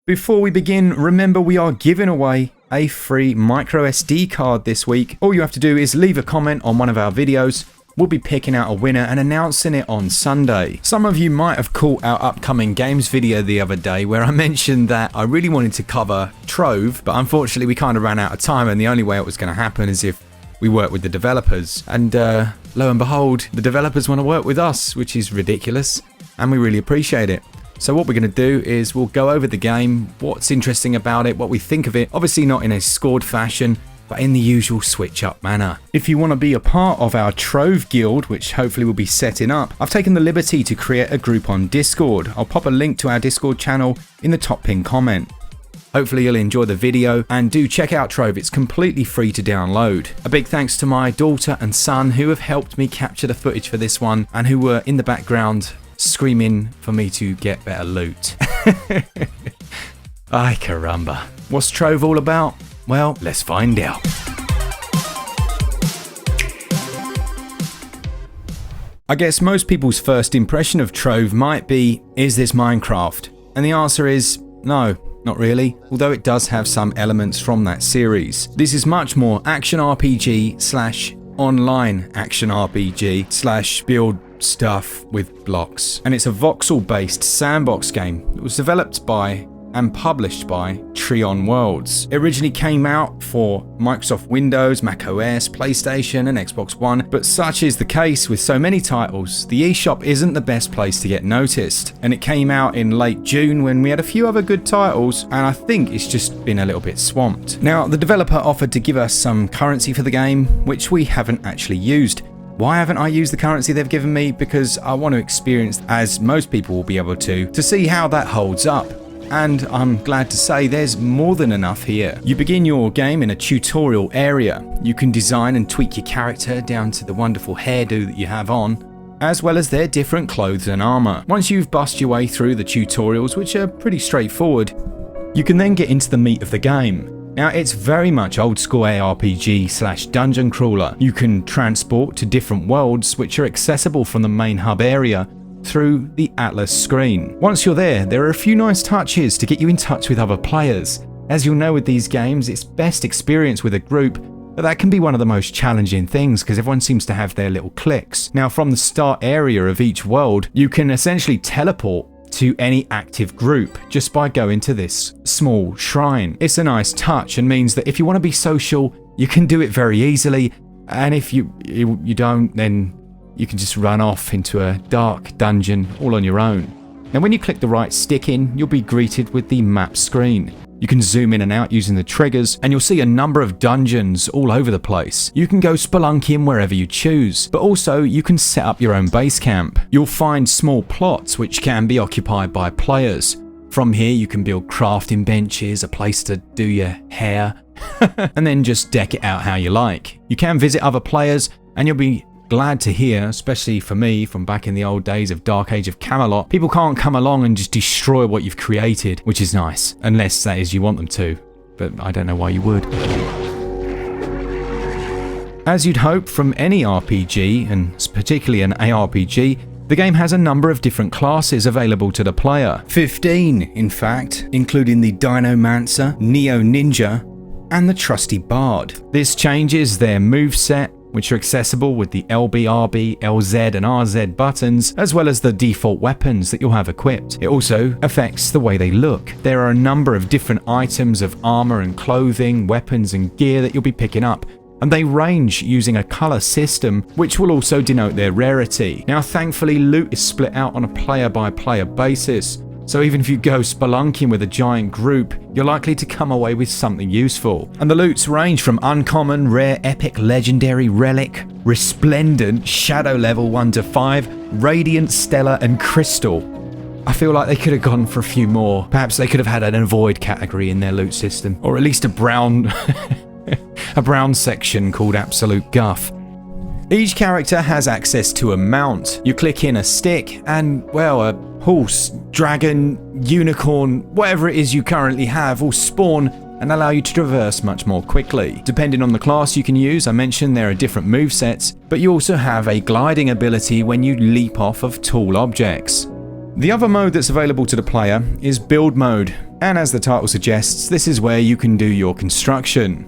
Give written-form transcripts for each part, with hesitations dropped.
Before we begin, remember we are giving away a free micro SD card this week. All you have to do is leave a comment on one of our videos. We'll be picking out a winner and announcing it on Sunday. Some of you might have caught our upcoming games video the other day where I mentioned that I really wanted to cover Trove, but unfortunately we kind of ran out of time, and the only way it was going to happen is if we work with the developers. And lo and behold, the developers want to work with us, which is ridiculous, and we really appreciate it. So what we're going to do is we'll go over the game, what's interesting about it, what we think of it, obviously not in a scored fashion, but in the usual SwitchUp manner. If you want to be a part of our Trove guild, which hopefully we'll be setting up, I've taken the liberty to create a group on Discord. I'll pop a link to our Discord channel in the top pinned comment. Hopefully you'll enjoy the video, and do check out Trove, it's completely free to download. A big thanks to my daughter and son who have helped me capture the footage for this one and who were in the background screaming for me to get better loot. Ay caramba. What's Trove all about? Well, let's find out. I guess most people's first impression of Trove might be, is this Minecraft? And the answer is no, not really, although it does have some elements from that series. This is much more action RPG slash online action RPG slash build stuff with blocks. And it's a voxel based sandbox game. It was developed by and published by Trion Worlds. It originally came out for Microsoft Windows, Mac OS, PlayStation and Xbox One, but such is the case with so many titles, the eShop isn't the best place to get noticed. And it came out in late June when we had a few other good titles, and I think it's just been a little bit swamped. Now, the developer offered to give us some currency for the game, which we haven't actually used. Why haven't I used the currency they've given me? Because I want to experience, as most people will be able to see how that holds up. And I'm glad to say there's more than enough here. You begin your game in a tutorial area. You can design and tweak your character down to the wonderful hairdo that you have on, as well as their different clothes and armor. Once you've bust your way through the tutorials, which are pretty straightforward, you can then get into the meat of the game. Now, it's very much old school ARPG slash dungeon crawler. You can transport to different worlds which are accessible from the main hub area through the Atlas screen. Once you're there are a few nice touches to get you in touch with other players. As you'll know with these games, it's best experienced with a group, but that can be one of the most challenging things because everyone seems to have their little cliques. Now, from the start area of each world, you can essentially teleport to any active group just by going to this small shrine. It's a nice touch and means that if you want to be social, you can do it very easily, and if you don't, then you can just run off into a dark dungeon all on your own. Now, when you click the right stick in, you'll be greeted with the map screen. You can zoom in and out using the triggers, and you'll see a number of dungeons all over the place. You can go spelunking wherever you choose, but also you can set up your own base camp. You'll find small plots which can be occupied by players. From here you can build crafting benches, a place to do your hair, and then just deck it out how you like. You can visit other players, and you'll be glad to hear, especially for me from back in the old days of Dark Age of Camelot, people can't come along and just destroy what you've created, which is nice, unless that is you want them to, but I don't know why you would. As you'd hope from any RPG, and particularly an ARPG, the game has a number of different classes available to the player. 15, in fact, including the Dinomancer, Neo Ninja, and the Trusty Bard. This changes their moveset, which are accessible with the LB, RB, LZ and RZ buttons, as well as the default weapons that you'll have equipped. It also affects the way they look. There are a number of different items of armor and clothing, weapons and gear that you'll be picking up, and they range using a color system which will also denote their rarity. Now, thankfully, loot is split out on a player-by-player basis, so even if you go spelunking with a giant group, you're likely to come away with something useful. And the loots range from uncommon, rare, epic, legendary, relic, resplendent, shadow level 1 to 5, radiant, stellar and crystal. I feel like they could have gone for a few more. Perhaps they could have had an avoid category in their loot system, or at least a brown a brown section called absolute guff. Each character has access to a mount. You click in a stick and, well, a horse, dragon, unicorn, whatever it is you currently have will spawn and allow you to traverse much more quickly. Depending on the class you can use, I mentioned there are different movesets, but you also have a gliding ability when you leap off of tall objects. The other mode that's available to the player is build mode, and as the title suggests, this is where you can do your construction.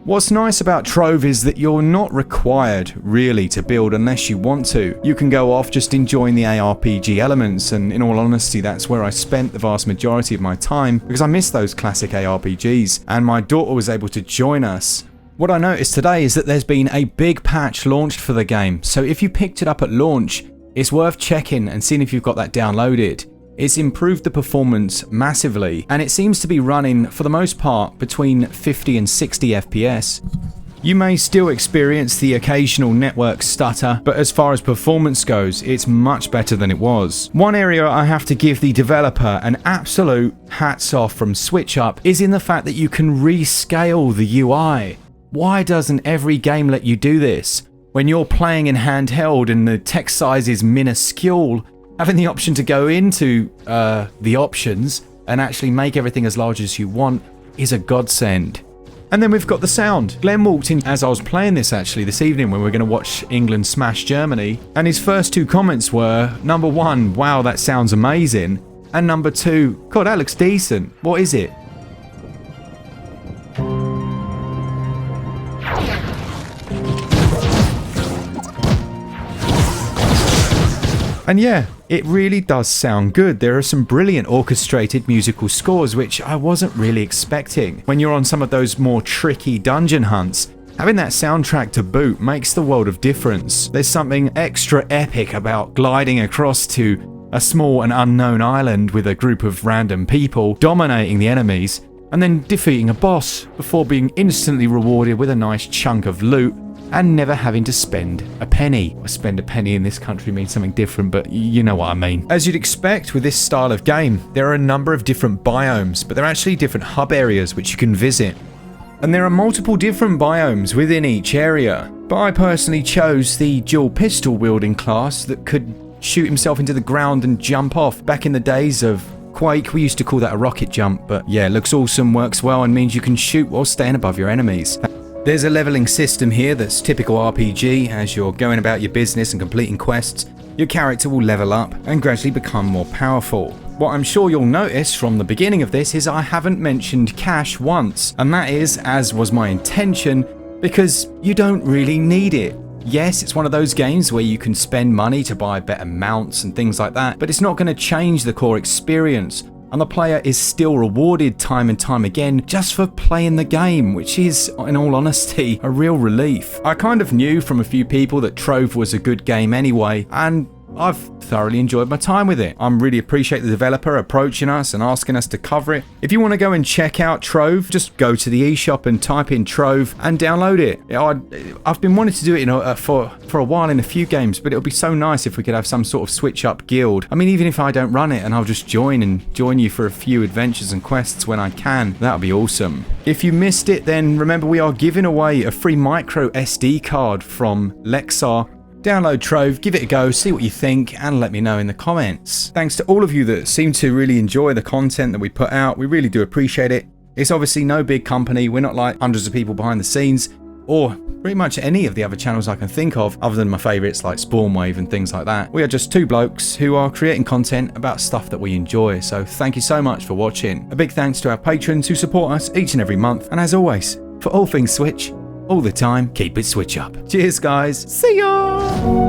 What's nice about Trove is that you're not required really to build unless you want to. You can go off just enjoying the ARPG elements, and in all honesty that's where I spent the vast majority of my time because I miss those classic ARPGs, and my daughter was able to join us. What I noticed today is that there's been a big patch launched for the game, so if you picked it up at launch, it's worth checking and seeing if you've got that downloaded. It's improved the performance massively, and it seems to be running, for the most part, between 50 and 60 FPS. You may still experience the occasional network stutter, but as far as performance goes, it's much better than it was. One area I have to give the developer an absolute hats off from SwitchUp is in the fact that you can rescale the UI. Why doesn't every game let you do this? When you're playing in handheld and the text size is minuscule, having the option to go into the options and actually make everything as large as you want is a godsend. And then we've got the sound. Glen walked in as I was playing this actually this evening when we were going to watch England smash Germany, and his first two comments were, number one, wow, that sounds amazing, and number two, God, that looks decent. What is it? And yeah, it really does sound good. There are some brilliant orchestrated musical scores which I wasn't really expecting. When you're on some of those more tricky dungeon hunts, having that soundtrack to boot makes the world of difference. There's something extra epic about gliding across to a small and unknown island with a group of random people, dominating the enemies, and then defeating a boss before being instantly rewarded with a nice chunk of loot and never having to spend a penny. Well, spend a penny in this country means something different, but you know what I mean. As you'd expect with this style of game, there are a number of different biomes, but they're actually different hub areas which you can visit. And there are multiple different biomes within each area, but I personally chose the dual pistol wielding class that could shoot himself into the ground and jump off. Back in the days of Quake, we used to call that a rocket jump, but yeah, looks awesome, works well, and means you can shoot while staying above your enemies. There's a leveling system here that's typical RPG. As you're going about your business and completing quests, your character will level up and gradually become more powerful. What I'm sure you'll notice from the beginning of this is I haven't mentioned cash once, and that is, as was my intention, because you don't really need it. Yes, it's one of those games where you can spend money to buy better mounts and things like that, but it's not going to change the core experience. And the player is still rewarded time and time again just for playing the game, which is, in all honesty, a real relief. I kind of knew from a few people that Trove was a good game anyway, and I've thoroughly enjoyed my time with it. I really appreciate the developer approaching us and asking us to cover it. If you want to go and check out Trove, just go to the eShop and type in Trove and download it. I've been wanting to do it for a while in a few games, but it would be so nice if we could have some sort of SwitchUp guild. I mean, even if I don't run it and I'll just join you for a few adventures and quests when I can, that would be awesome. If you missed it, then remember we are giving away a free micro SD card from Lexar. Download Trove, give it a go, see what you think, and let me know in the comments. Thanks to all of you that seem to really enjoy the content that we put out. We really do appreciate it. It's obviously no big company. We're not like hundreds of people behind the scenes, or pretty much any of the other channels I can think of, other than my favourites like Spawnwave and things like that. We are just two blokes who are creating content about stuff that we enjoy, so thank you so much for watching. A big thanks to our patrons who support us each and every month, and as always, for all things Switch, all the time, keep it switch up. Cheers guys, see ya!